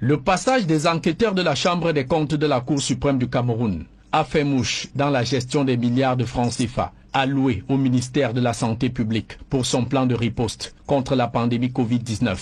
Le passage des enquêteurs de la Chambre des comptes de la Cour suprême du Cameroun a fait mouche dans la gestion des milliards de francs CFA alloués au ministère de la Santé publique pour son plan de riposte contre la pandémie Covid-19.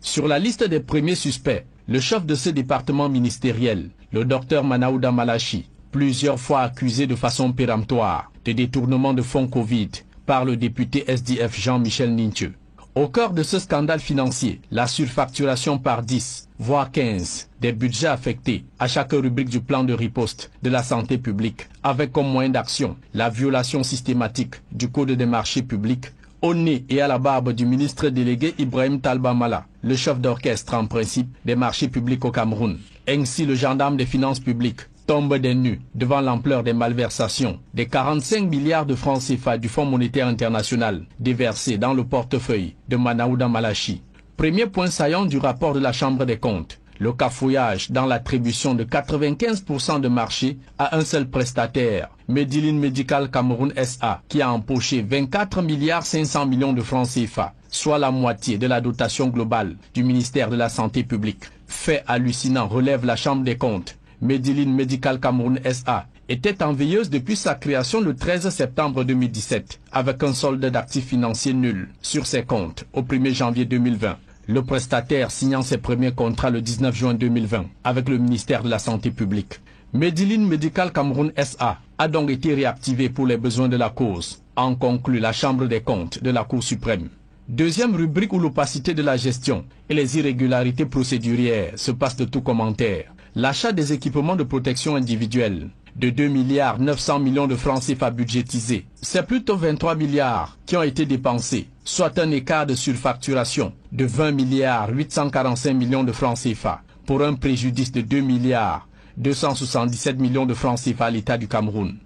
Sur la liste des premiers suspects, le chef de ce département ministériel, le docteur Manaouda Malachi, plusieurs fois accusé de façon péremptoire de détournement de fonds Covid par le député SDF Jean-Michel Nintieu. Au cœur de ce scandale financier, la surfacturation par 10, voire 15, des budgets affectés à chaque rubrique du plan de riposte de la santé publique, avec comme moyen d'action la violation systématique du Code des marchés publics, au nez et à la barbe du ministre délégué Ibrahim Talba Mala, le chef d'orchestre en principe des marchés publics au Cameroun. Ainsi, le gendarme des finances publiques tombe des nues devant l'ampleur des malversations des 45 milliards de francs CFA du Fonds monétaire international déversés dans le portefeuille de Manaouda Malachi. Premier point saillant du rapport de la Chambre des comptes, le cafouillage dans l'attribution de 95% de marché à un seul prestataire, Medilin Medical Cameroun SA, qui a empoché 24 milliards 500 millions de francs CFA, soit la moitié de la dotation globale du ministère de la Santé publique. Fait hallucinant, relève la Chambre des comptes. Medilin Medical Cameroun SA était en veilleuse depuis sa création le 13 septembre 2017, avec un solde d'actifs financiers nul sur ses comptes au 1er janvier 2020. Le prestataire signant ses premiers contrats le 19 juin 2020 avec le ministère de la Santé publique. Medilin Medical Cameroun SA a donc été réactivé pour les besoins de la cause, en conclut la Chambre des comptes de la Cour suprême. Deuxième rubrique où l'opacité de la gestion et les irrégularités procédurières se passent de tout commentaire. L'achat des équipements de protection individuelle de 2 milliards 900 millions de francs CFA budgétisés. C'est plutôt 23 milliards qui ont été dépensés, soit un écart de surfacturation de 20 milliards 845 millions de francs CFA pour un préjudice de 2 milliards 277 millions de francs CFA à l'État du Cameroun.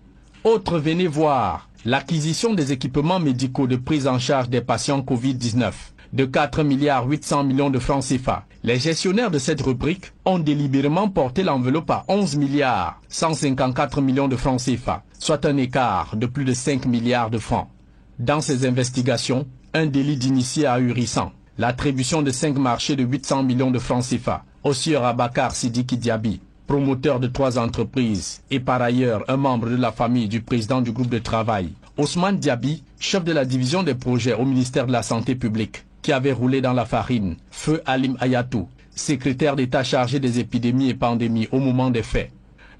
Autre, venez voir l'acquisition des équipements médicaux de prise en charge des patients Covid-19 de 4 milliards 800 millions de francs CFA. Les gestionnaires de cette rubrique ont délibérément porté l'enveloppe à 11 milliards 154 millions de francs CFA, soit un écart de plus de 5 milliards de francs. Dans ces investigations, un délit d'initié ahurissant, l'attribution de 5 marchés de 800 millions de francs CFA au sieur Abakar Sidiki Diaby, promoteur de 3 entreprises et par ailleurs un membre de la famille du président du groupe de travail, Ousmane Diaby, chef de la division des projets au ministère de la Santé publique, qui avait roulé dans la farine, Feu Alim Ayatou, secrétaire d'État chargé des épidémies et pandémies au moment des faits.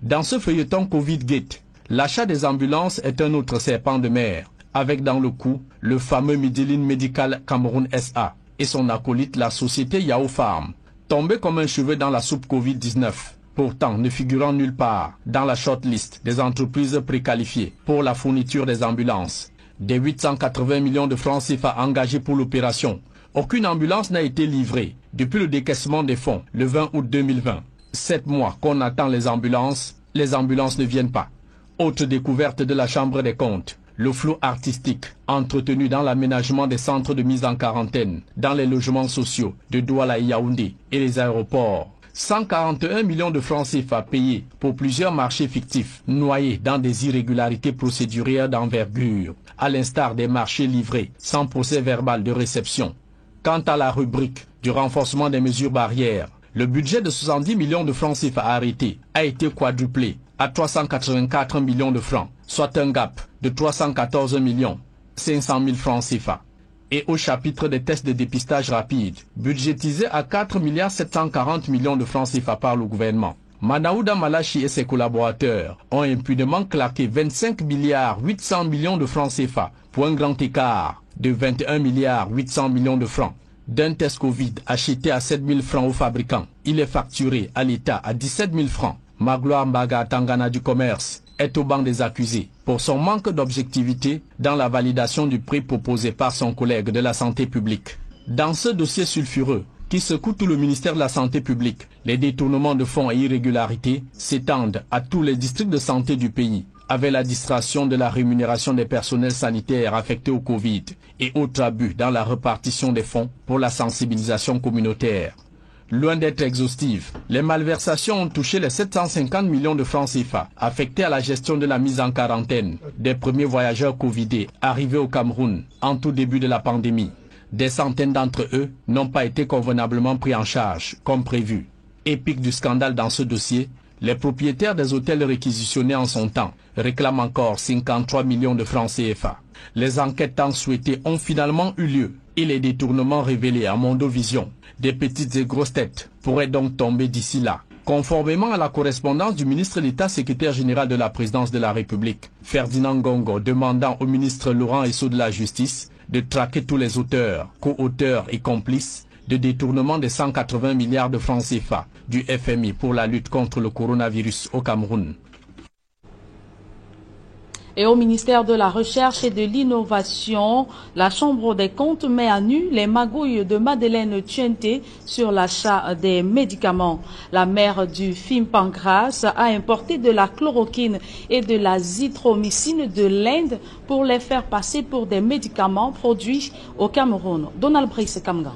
Dans ce feuilleton Covid-Gate, l'achat des ambulances est un autre serpent de mer, avec dans le coup le fameux Medilin Medical Cameroun SA et son acolyte la société Yahoo Farm, tombé comme un cheveu dans la soupe Covid-19, pourtant ne figurant nulle part dans la shortlist des entreprises préqualifiées pour la fourniture des ambulances. Des 880 millions de francs CFA engagés pour l'opération, aucune ambulance n'a été livrée depuis le décaissement des fonds le 20 août 2020. 7 mois qu'on attend les ambulances ne viennent pas. Autre découverte de la Chambre des comptes, le flou artistique entretenu dans l'aménagement des centres de mise en quarantaine, dans les logements sociaux de Douala et Yaoundé et les aéroports. 141 millions de francs CFA payés pour plusieurs marchés fictifs, noyés dans des irrégularités procédurières d'envergure, à l'instar des marchés livrés sans procès verbal de réception. Quant à la rubrique du renforcement des mesures barrières, le budget de 70 millions de francs CFA arrêté a été quadruplé à 384 millions de francs, soit un gap de 314 millions 500 000 francs CFA. Et au chapitre des tests de dépistage rapide, budgétisé à 4 milliards 740 millions de francs CFA par le gouvernement. Manaouda Malachi et ses collaborateurs ont impunément claqué 25 milliards 800 millions de francs CFA pour un grand écart de 21 milliards 800 millions de francs. D'un test Covid acheté à 7 000 francs aux fabricants, il est facturé à l'État à 17 000 francs. Magloire Mbaga Tangana du commerce est au banc des accusés pour son manque d'objectivité dans la validation du prix proposé par son collègue de la santé publique. Dans ce dossier sulfureux qui secoue tout le ministère de la Santé publique, les détournements de fonds et irrégularités s'étendent à tous les districts de santé du pays, avec la distraction de la rémunération des personnels sanitaires affectés au Covid et autres abus dans la répartition des fonds pour la sensibilisation communautaire. Loin d'être exhaustive, les malversations ont touché les 750 millions de francs CFA affectés à la gestion de la mise en quarantaine des premiers voyageurs covidés arrivés au Cameroun en tout début de la pandémie. Des centaines d'entre eux n'ont pas été convenablement pris en charge comme prévu. Épique du scandale dans ce dossier, les propriétaires des hôtels réquisitionnés en son temps réclament encore 53 millions de francs CFA. Les enquêtes tant souhaitées ont finalement eu lieu et les détournements révélés à Mondovision des petites et grosses têtes pourraient donc tomber d'ici là. Conformément à la correspondance du ministre d'État secrétaire général de la présidence de la République, Ferdinand Ngongo, demandant au ministre Laurent Esso de la Justice de traquer tous les auteurs, co-auteurs et complices de détournement de 180 milliards de francs CFA du FMI pour la lutte contre le coronavirus au Cameroun. Et au ministère de la Recherche et de l'Innovation, la Chambre des comptes met à nu les magouilles de Madeleine Tchente sur l'achat des médicaments. La maire du Fimpancras a importé de la chloroquine et de la zithromycine de l'Inde pour les faire passer pour des médicaments produits au Cameroun. Donald Brice Kamga.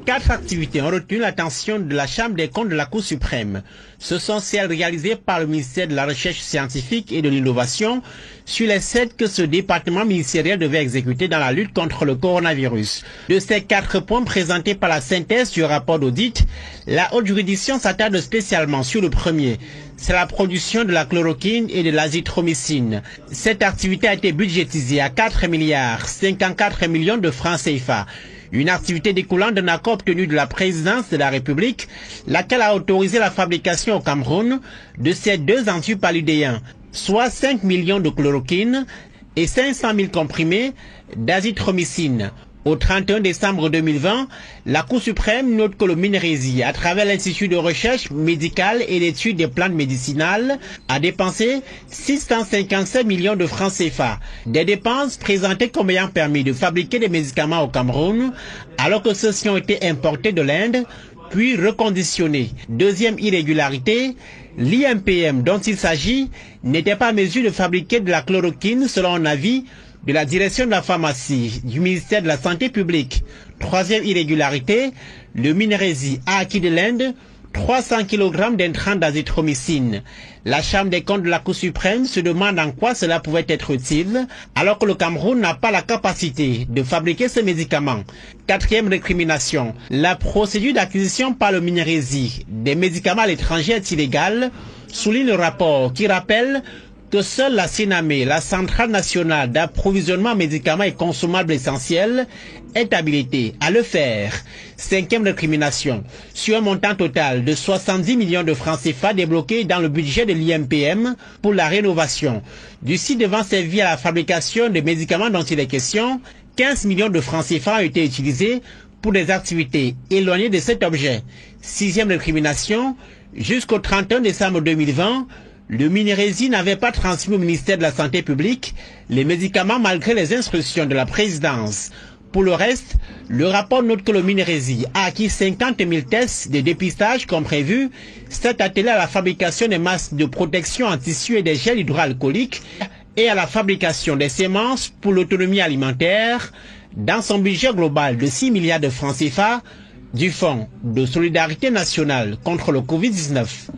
4 activités ont retenu l'attention de la Chambre des comptes de la Cour suprême. Ce sont celles réalisées par le ministère de la Recherche scientifique et de l'Innovation sur les 7 que ce département ministériel devait exécuter dans la lutte contre le coronavirus. De ces 4 points présentés par la synthèse du rapport d'audit, la haute juridiction s'attarde spécialement sur le premier. C'est la production de la chloroquine et de l'azithromycine. Cette activité a été budgétisée à 4 milliards 54 millions de francs CFA. Une activité découlant d'un accord obtenu de la présidence de la République, laquelle a autorisé la fabrication au Cameroun de ces 2 antipaludéens, soit 5 millions de chloroquine et 500 000 comprimés d'azithromycine. Au 31 décembre 2020, la Cour suprême note que le MINRESI, à travers l'Institut de recherche médicale et d'études des plantes médicinales, a dépensé 657 millions de francs CFA. Des dépenses présentées comme ayant permis de fabriquer des médicaments au Cameroun, alors que ceux-ci ont été importés de l'Inde, puis reconditionnés. Deuxième irrégularité, l'IMPM dont il s'agit n'était pas en mesure de fabriquer de la chloroquine selon un avis de la direction de la pharmacie du ministère de la Santé publique. Troisième irrégularité, le MINRESI a acquis de l'Inde 300 kg d'intrants d'azithromycine. La Chambre des comptes de la Cour suprême se demande en quoi cela pouvait être utile, alors que le Cameroun n'a pas la capacité de fabriquer ce médicament. Quatrième récrimination, la procédure d'acquisition par le MINRESI des médicaments à l'étranger est illégale, souligne le rapport qui rappelle que seule la CNAME, la Centrale nationale d'approvisionnement en médicaments et consommables essentiels, est habilitée à le faire. Cinquième récrimination, sur un montant total de 70 millions de francs CFA débloqués dans le budget de l'IMPM pour la rénovation du site devant servir à la fabrication des médicaments dont il est question, 15 millions de francs CFA ont été utilisés pour des activités éloignées de cet objet. Sixième récrimination, jusqu'au 31 décembre 2020, le MINRESI n'avait pas transmis au ministère de la Santé publique les médicaments malgré les instructions de la présidence. Pour le reste, le rapport note que le MINRESI a acquis 50 000 tests de dépistage comme prévu, s'est attelé à la fabrication des masques de protection en tissu et des gels hydroalcooliques et à la fabrication des semences pour l'autonomie alimentaire dans son budget global de 6 milliards de francs CFA du Fonds de solidarité nationale contre le Covid-19.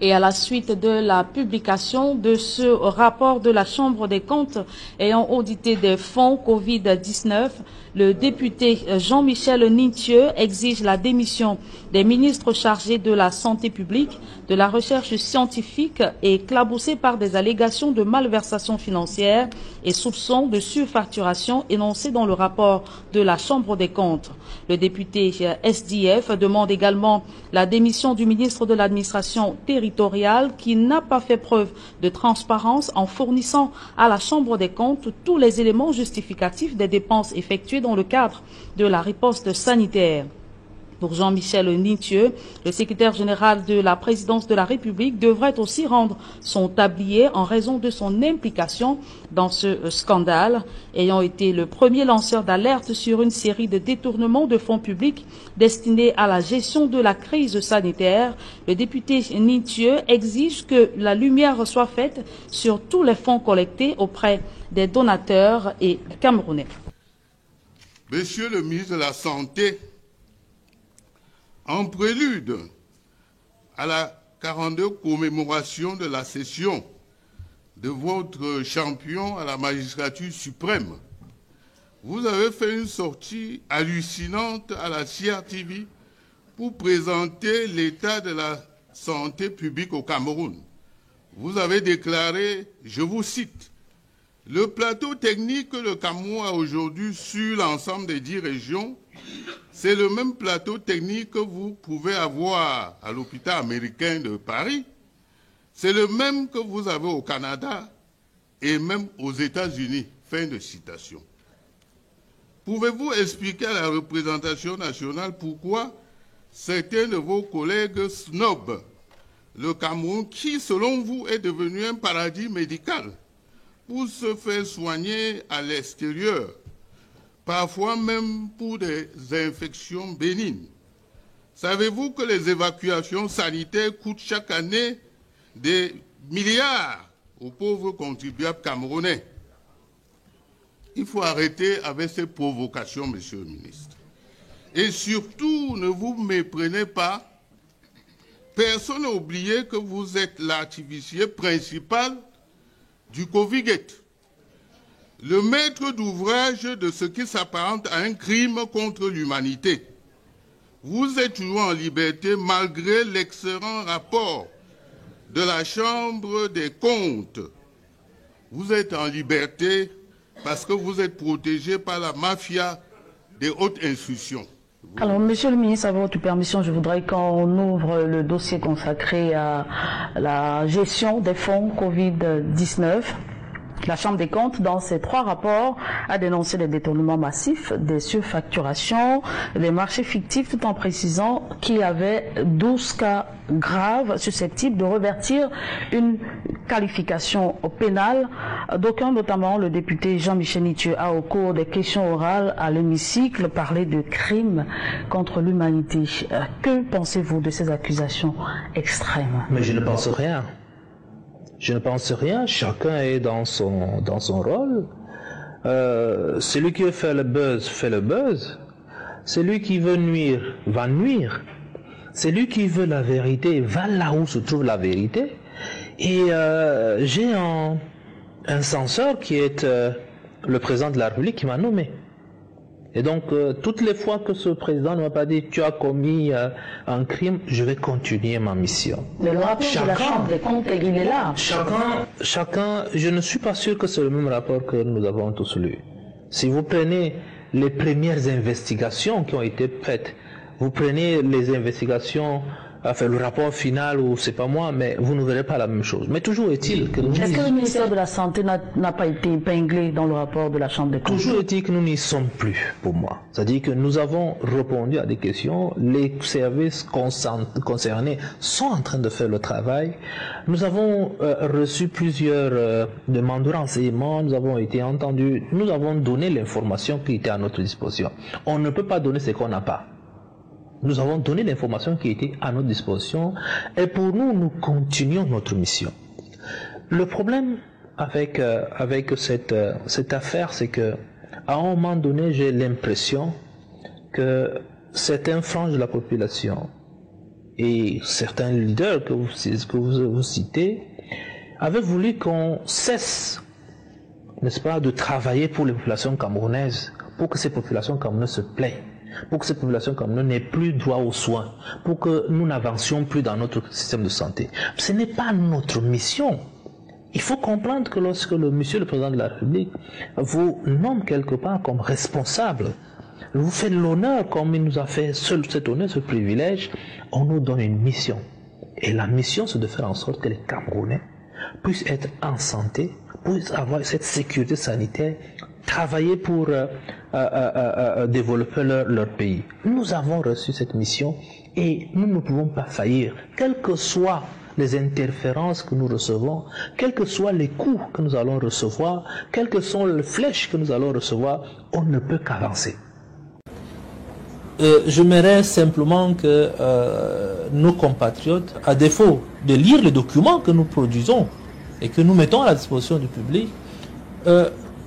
Et à la suite de la publication de ce rapport de la Chambre des comptes ayant audité des fonds Covid-19, le député Jean-Michel Nitieux exige la démission des ministres chargés de la santé publique, de la recherche scientifique et éclaboussé par des allégations de malversation financière et soupçons de surfacturation énoncés dans le rapport de la Chambre des comptes. Le député SDF demande également la démission du ministre de l'administration territoriale qui n'a pas fait preuve de transparence en fournissant à la Chambre des comptes tous les éléments justificatifs des dépenses effectuées dans le cadre de la riposte sanitaire. Pour Jean-Michel Nitieux, le secrétaire général de la présidence de la République devrait aussi rendre son tablier en raison de son implication dans ce scandale, ayant été le premier lanceur d'alerte sur une série de détournements de fonds publics destinés à la gestion de la crise sanitaire. Le député Nitieux exige que la lumière soit faite sur tous les fonds collectés auprès des donateurs et camerounais. Monsieur le ministre de la Santé, en prélude à la 42e commémoration de la session de votre champion à la magistrature suprême, vous avez fait une sortie hallucinante à la CRTV pour présenter l'état de la santé publique au Cameroun. Vous avez déclaré, je vous cite, « Le plateau technique que le Cameroun a aujourd'hui sur l'ensemble des 10 régions, c'est le même plateau technique que vous pouvez avoir à l'hôpital américain de Paris. C'est le même que vous avez au Canada et même aux États-Unis. » Fin de citation. Pouvez-vous expliquer à la représentation nationale pourquoi certains de vos collègues snobent le Cameroun qui, selon vous, est devenu un paradis médical pour se faire soigner à l'extérieur, parfois même pour des infections bénignes? Savez-vous que les évacuations sanitaires coûtent chaque année des milliards aux pauvres contribuables camerounais? Il faut arrêter avec ces provocations, monsieur le ministre. Et surtout, ne vous méprenez pas. Personne n'a oublié que vous êtes l'artificier principal du Covid-19, le maître d'ouvrage de ce qui s'apparente à un crime contre l'humanité. Vous êtes toujours en liberté malgré l'excellent rapport de la Chambre des comptes. Vous êtes en liberté parce que vous êtes protégé par la mafia des hautes institutions. Alors, monsieur le ministre, avec votre permission, je voudrais qu'on ouvre le dossier consacré à la gestion des fonds Covid-19. La Chambre des comptes, dans ses 3 rapports, a dénoncé les détournements massifs, des surfacturations, des marchés fictifs, tout en précisant qu'il y avait 12 cas graves susceptibles de revertir une qualification pénale. D'aucuns, notamment le député Jean-Michel Nitieux, a au cours des questions orales à l'hémicycle parlé de crimes contre l'humanité. Que pensez-vous de ces accusations extrêmes? Mais je ne pense rien. Je ne pense rien, chacun est dans son rôle. Celui qui veut faire le buzz, fait le buzz. Celui qui veut nuire, va nuire. Celui qui veut la vérité, va là où se trouve la vérité. Et j'ai un censeur qui est le président de la République qui m'a nommé. Et donc, toutes les fois que ce président ne m'a pas dit « tu as commis un crime », je vais continuer ma mission. Mais le rapport de la Chambre des comptes, il est là. Chacun, je ne suis pas sûr que c'est le même rapport que nous avons tous lu. Si vous prenez les premières investigations qui ont été faites, vous prenez les investigations, enfin le rapport final, ou c'est pas moi, mais vous ne verrez pas la même chose. Mais toujours est-il que... Est-ce que le ministère de la Santé n'a pas été épinglé dans le rapport de la Chambre des comptes? Toujours est-il que nous n'y sommes plus, pour moi. C'est-à-dire que nous avons répondu à des questions, les services concernés sont en train de faire le travail. Nous avons reçu plusieurs demandes de renseignements, nous avons été entendus, nous avons donné l'information qui était à notre disposition. On ne peut pas donner ce qu'on n'a pas. Nous avons donné l'information qui était à notre disposition et pour nous, nous continuons notre mission. Le problème avec cette affaire, c'est que à un moment donné, j'ai l'impression que certaines franges de la population et certains leaders que vous citez avaient voulu qu'on cesse, n'est-ce pas, de travailler pour les populations camerounaises, pour que ces populations camerounaises se plaignent, pour que cette population camerounaise n'ait plus droit aux soins, pour que nous n'avancions plus dans notre système de santé. Ce n'est pas notre mission. Il faut comprendre que lorsque monsieur le président de la République vous nomme quelque part comme responsable, vous fait l'honneur, comme il nous a fait cet honneur, ce privilège, on nous donne une mission. Et la mission, c'est de faire en sorte que les Camerounais puissent être en santé, puissent avoir cette sécurité sanitaire, travailler pour développer leur pays. Nous avons reçu cette mission et nous ne pouvons pas faillir, quelles que soient les interférences que nous recevons, quels que soient les coups que nous allons recevoir, quelles que soient les flèches que nous allons recevoir, on ne peut qu'avancer. J'aimerais simplement que nos compatriotes, à défaut de lire les documents que nous produisons et que nous mettons à la disposition du public,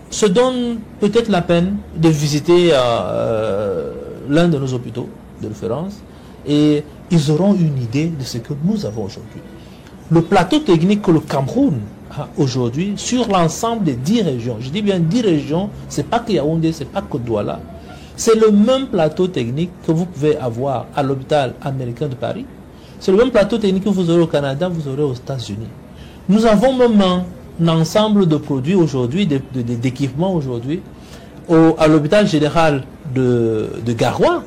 se donnent peut-être la peine de visiter l'un de nos hôpitaux de référence et ils auront une idée de ce que nous avons aujourd'hui. Le plateau technique que le Cameroun a aujourd'hui sur l'ensemble des 10 régions, je dis bien 10 régions, c'est pas que Yaoundé, c'est pas que Douala, C'est le même plateau technique que vous pouvez avoir à l'hôpital américain de Paris. C'est le même plateau technique que vous aurez au Canada, vous aurez aux États-Unis. Nous avons même un ensemble de produits aujourd'hui, d'équipements aujourd'hui, à l'hôpital général de Garoua.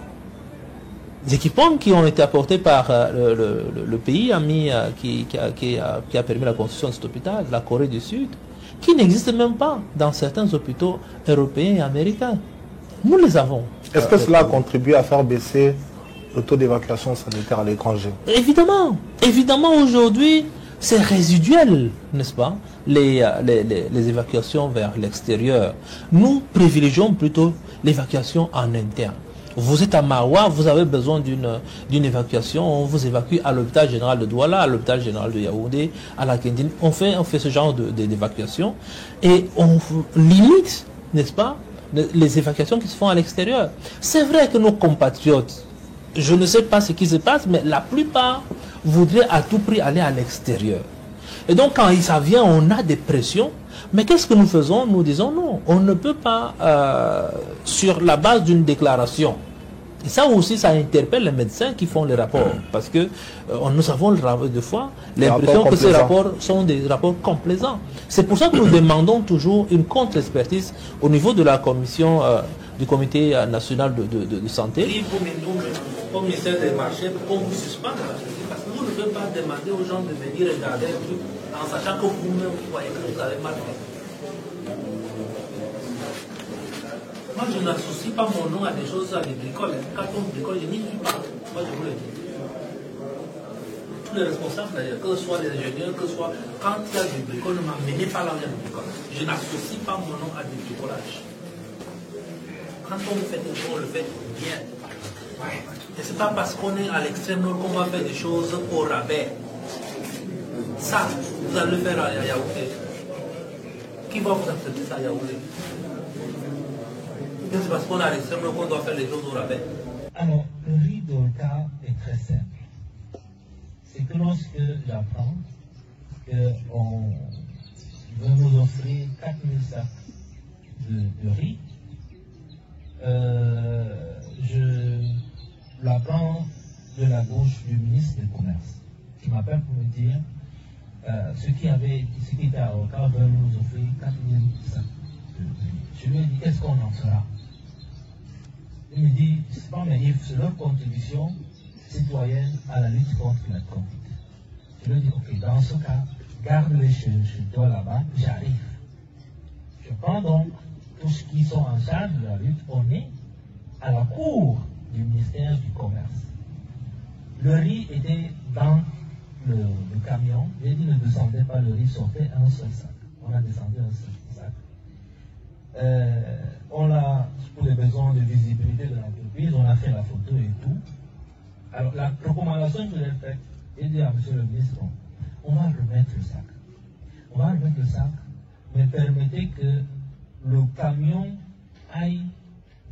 Des équipements qui ont été apportés par le pays ami qui a permis la construction de cet hôpital, la Corée du Sud, qui n'existent même pas dans certains hôpitaux européens et américains. Nous les avons. Est-ce que cela a contribué à faire baisser le taux d'évacuation sanitaire à l'étranger? Évidemment. Évidemment, aujourd'hui, c'est résiduel, n'est-ce pas, les évacuations vers l'extérieur. Nous privilégions plutôt l'évacuation en interne. Vous êtes à Maroua, vous avez besoin d'une évacuation, on vous évacue à l'hôpital général de Douala, à l'hôpital général de Yaoundé, à la Kendine. On fait ce genre d'évacuation et on limite, n'est-ce pas, les évacuations qui se font à l'extérieur. C'est vrai que nos compatriotes, je ne sais pas ce qui se passe, mais la plupart voudraient à tout prix aller à l'extérieur. Et donc quand ça vient, on a des pressions. Mais qu'est-ce que nous faisons? Nous disons non, on ne peut pas, sur la base d'une déclaration. Et ça aussi, ça interpelle les médecins qui font les rapports. Parce que nous avons des fois l'impression que ces rapports sont des rapports complaisants. C'est pour ça que nous demandons toujours une contre-expertise au niveau de la commission, du comité national de santé. Au ministère des marchés, pour vous suspendre, parce que vous ne pouvez pas demander aux gens de venir regarder un truc en sachant que vous-même vous voyez que vous avez mal fait. Moi, je n'associe pas mon nom à des choses, à des bricoles. Quand on bricole, je n'y suis pas. Moi, je vous le dis. Tous les responsables, d'ailleurs, que ce soit les ingénieurs, que ce soit... Quand il y a du bricole, ne m'amenez pas là où il y a du bricole. Je n'associe pas mon nom à des bricolages. Quand on fait quelque chose, on le fait bien. Et ce n'est pas parce qu'on est à l'extrême nord qu'on va faire des choses au rabais. Ça, vous allez le faire à Yaoundé. Qui va vous accepter ça à Yaoundé? C'est parce qu'on est à l'extrême nord qu'on doit faire les choses au rabais. Alors, le riz d'Olka est très simple. C'est que lorsque j'apprends qu'on veut nous offrir 4000 sacs de riz, je l'apprends de la bouche du ministre du Commerce, qui m'appelle pour me dire ceux qui étaient à Oka veulent nous offrir 4000 sacs de riz. Je lui ai dit, qu'est-ce qu'on en fera? Il me dit, c'est pas mais c'est leur contribution citoyenne à la lutte contre la Covid. Je lui ai dit, ok, dans ce cas, garde-les chez toi là-bas, j'arrive. Je prends donc tous ceux qui sont en charge de la lutte, on est à la cour du ministère du Commerce. Le riz était dans le camion, j'ai dit ne descendez pas, le riz sortait un seul sac. On a descendu un seul sac. On a, pour les besoins de visibilité de l'entreprise, on a fait la photo et tout. Alors la recommandation que j'ai faite, j'ai dit à M. le ministre, on va remettre le sac. On va remettre le sac, mais permettez que le camion aille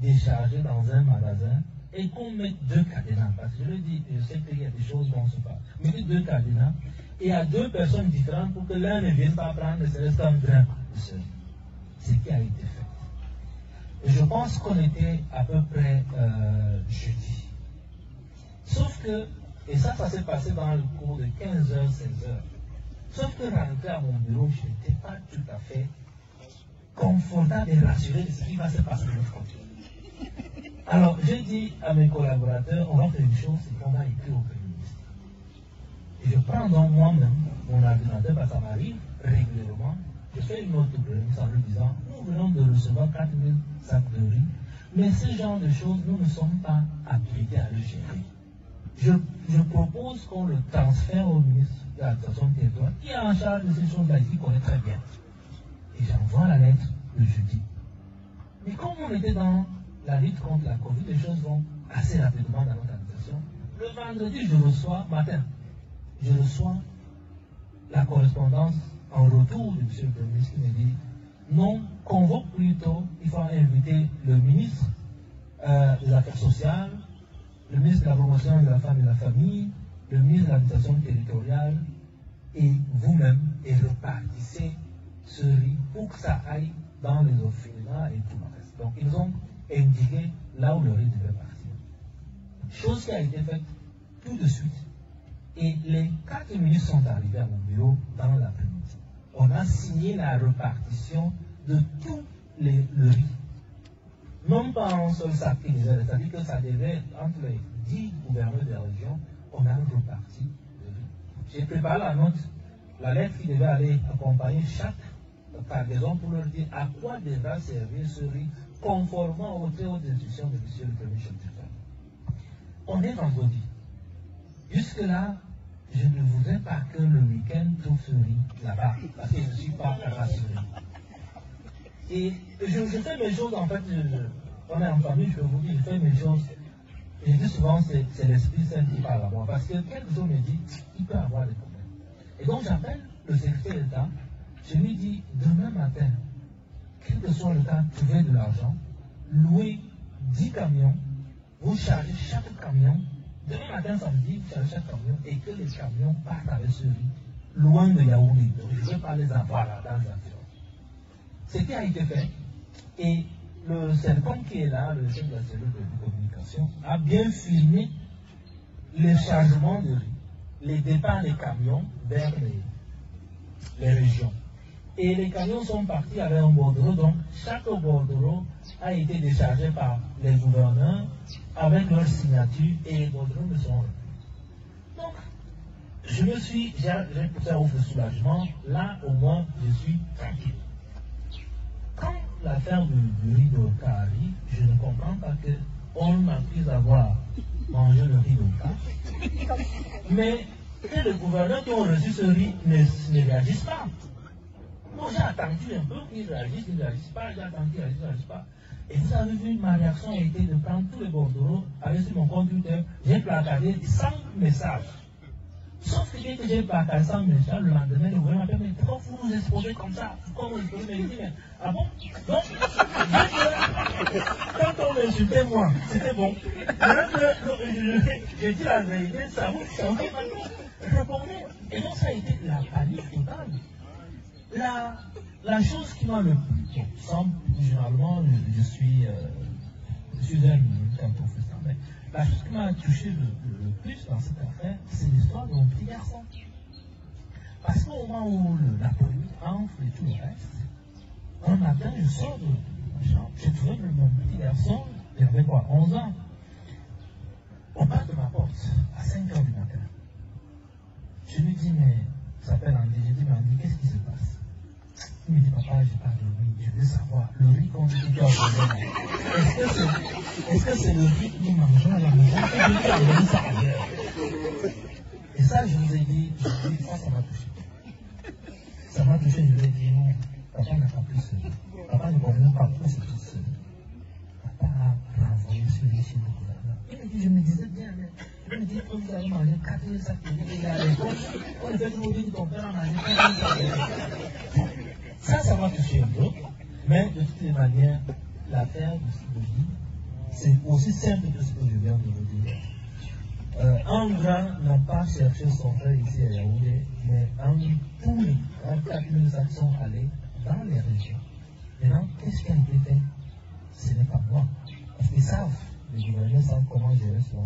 décharger dans un magasin et qu'on mette 2 cadenas. Parce que je le dis, je sais qu'il y a des choses dont on se parle. Mettez 2 cadenas et à 2 personnes différentes pour que l'un ne vienne pas prendre ne serait-ce qu'un grain de sel. C'est ce qui a été fait. Et je pense qu'on était à peu près jeudi. Sauf que, et ça s'est passé dans le cours de 15h, 16h. Sauf que rentrer à mon bureau, je n'étais pas tout à fait confortable et rassuré de ce qui va se passer de l'autre côté. Alors, j'ai dit à mes collaborateurs, on va faire une chose, c'est qu'on va écrire au Premier ministre. Et je prends donc moi-même mon ordinateur, parce que ça m'arrive régulièrement, je fais une note au Premier ministre en lui disant, nous venons de recevoir 4000 sacs de riz, mais ce genre de choses, nous ne sommes pas habilités à le gérer. Je propose qu'on le transfère au ministre de l'administration territoriale, qui est en charge de ces choses-là, qui connaît très bien. Et j'envoie la lettre le jeudi. Mais comme on était dans la lutte contre la Covid, les choses vont assez rapidement dans notre administration. Le vendredi, je reçois la correspondance en retour de M. le Premier ministre qui me dit non, convoque plutôt, il faut inviter le ministre des Affaires sociales, le ministre de la Promotion de la Femme et de la Famille, le ministre de l'Administration territoriale et vous-même, et repartissez ce riz pour que ça aille dans les orphelinats et tout le reste. Donc ils ont indiquer là où le riz devait partir. Chose qui a été faite tout de suite. Et les 4 ministres sont arrivés à mon bureau dans l'après-midi. On a signé la répartition de tout le riz. Non pas un seul sac qui devait, c'est-à-dire que ça devait, entre les 10 gouverneurs de la région, on a reparti le riz. J'ai préparé la note, la lettre qui devait aller accompagner chaque cargaison pour leur dire à quoi devra servir ce riz conformément aux très hautes instructions de M. le Premier chef d'État. On est vendredi. Jusque-là, je ne voudrais pas que le week-end trouve ce riz là-bas, parce que je ne suis pas rassuré. Et je fais mes choses, en fait, on est en famille, je peux vous dire, je fais mes choses. Et je dis souvent, c'est l'Esprit Saint qui parle à moi, parce que quelque chose me dit, il peut avoir des problèmes. Et donc j'appelle le secrétaire d'État, je lui dis, demain matin, quel que soit le cas, trouvez de l'argent, louez 10 camions, vous chargez chaque camion. Demain matin, samedi, vous chargez chaque camion et que les camions partent avec ce riz, loin de Yaoundé. Donc, je ne veux pas les avoir là dans les avions. Ce qui a été fait, et le serpent qui est là, le chef de la cellule de communication, a bien filmé les chargements de riz, les départs des camions vers les régions. Et les camions sont partis avec un bordereau, donc chaque bordereau a été déchargé par les gouverneurs avec leur signature et les bordereaux me sont remis. Donc, j'ai poussé au soulagement, là au moins je suis tranquille. Quand l'affaire du riz d'Oka arrive, je ne comprends pas qu'on m'accuse d'avoir mangé le riz d'Oka, mais que les gouverneurs qui ont reçu ce riz ne réagissent pas. Moi, j'ai attendu un peu qu'ils réagissent, ils ne réagissent pas, j'ai attendu qu'ils réagissent, ils ne réagissent pas. Et vous avez vu, ma réaction a été de prendre tous les bordereaux avec sur mon computer, j'ai placardé 100 messages. Sauf que dès que j'ai placardé 100 messages, le lendemain, le gouvernement m'a dit, mais pourquoi vous nous exposez comme ça? Pourquoi vous exposez? Mais il dit, mais, ah bon? Donc, quand on m'insultait, moi, c'était bon. J'ai dit la vérité, ça vous fait mal. Répondez. Et donc, ça a été la panique totale. La chose qui m'a le plus, généralement, je suis un professeur, mais la chose qui m'a touché le plus dans cette affaire, c'est l'histoire de mon petit garçon. Parce qu'au moment où la police entre et tout le reste, un matin, je sors de ma chambre, j'ai trouvé mon petit garçon, il avait quoi, 11 ans. On part de ma porte à 5 h du matin. Je lui dis, mais, ça s'appelle Andy, je dis, mais Andy, qu'est-ce qui se passe? Il me dit, papa, j'ai pas dormi, je veux savoir, le riz qu'on dit qu'il y a est-ce que c'est le riz que nous mangeons à la maison ou bien qu'il y a le riz ça ailleurs? Et ça, je vous ai dit, ça m'a touché. Ça m'a touché, je lui ai dit, non, papa n'a pas pris ce riz. Papa ne comprend pas plus ce riz. Papa a renvoyé ce riz chez le gouverneur. Il me dit, je me disais bien, mais il me dit, quand vous allez manger 4 sacs de riz, il y a les poches, on ne fait que vous dire que ton père a mangé 4 sacs de riz. Ça m'a touché un peu, mais de toutes les manières, l'affaire de Sibogi, c'est aussi simple que ce que je viens de vous dire. Un grand n'a pas cherché son frère ici à Yaoundé, mais tous les 4 000 sacs sont allés dans les régions. Maintenant, qu'est-ce qui a été fait? Ce n'est pas moi. Parce qu'ils savent, les gouverneurs savent comment gérer cela.